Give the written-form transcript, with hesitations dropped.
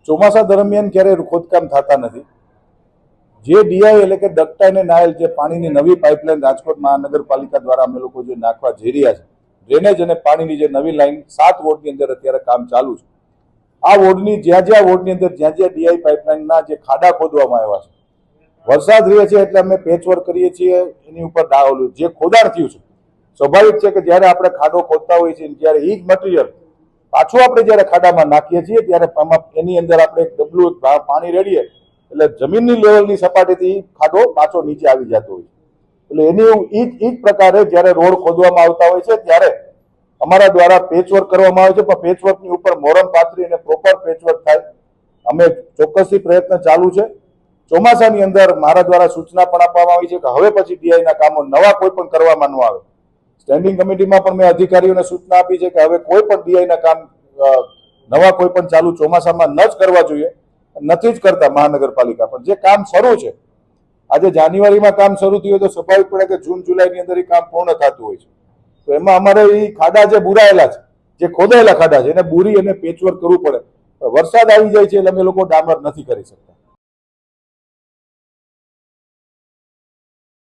ચોમાસા દરમિયાન ક્યારેય ખોદકામ થતા નથી. જે ડીઆઈ એટલે કે ડક્ટાઈને નાયલ જે પાણીની નવી પાઇપલાઇન રાજકોટ મહાનગરપાલિકા દ્વારા અમે લોકો જે નાખવા જઈ રહ્યા છે, ડ્રેનેજ અને પાણીની જે નવી લાઈન 7 વોર્ડની અંદર અત્યારે કામ ચાલુ છે. આ વોર્ડની જ્યાં વોર્ડની અંદર જ્યાં ડીઆઈ પાઇપલાઇનના જે ખાડા ખોદવામાં આવ્યા છે, વરસાદ રહે છે એટલે અમે પેચવર્ક કરીએ છીએ. એની ઉપર જે ખોદાણ થયું છે, સ્વાભાવિક છે કે જ્યારે આપણે ખાડો ખોદતા હોઈએ છીએ ત્યારે એ જ મટીરિયલ પાછું આપણે જ્યારે ખાડામાં નાખીએ છીએ ત્યારે એની અંદર આપણે એક ડબલું પાણી રેડીએ એટલે જમીનની લેવલની સપાટીથી ખાડો પાછો નીચે આવી જતો હોય છે. એટલે એની એ જ પ્રકારે જ્યારે રોડ ખોદવામાં આવતા હોય છે ત્યારે અમારા દ્વારા પેચવર્ક કરવામાં આવે છે, પણ પેચવર્કની ઉપર મોરમ પાથરી અને પ્રોપર પેચવર્ક થાય અમે ચોક્કસથી પ્રયત્ન ચાલુ છે. ચોમાસાની અંદર મારા દ્વારા સૂચના પણ આપવામાં આવી છે કે હવે પછી ડીઆઈના કામો નવા કોઈ પણ કરવામાં ન આવે. સ્ટેન્ડિંગ કમિટીમાં પણ મેં અધિકારીઓને સૂચના આપી છે કે હવે કોઈ પણ ડીઆઈના કામ નવા કોઈ પણ ચાલુ ચોમાસામાં ન જ કરવા જોઈએ. નથી જ કરતા મહાનગરપાલિકા પણ જે કામ શરૂ છે, આજે જાન્યુઆરીમાં કામ શરૂ થયું તો સ્વાભાવિક પડે કે જૂન જુલાઈની અંદર એ કામ પૂર્ણ થતું હોય છે. તો એમાં અમારે એ ખાડા જે બુરાયેલા છે, જે ખોદાયેલા ખાડા છે, એને બુરી અને પેચવર્ક કરવું પડે. વરસાદ આવી જાય છે એટલે અમે લોકો ડામર નથી કરી શકતા.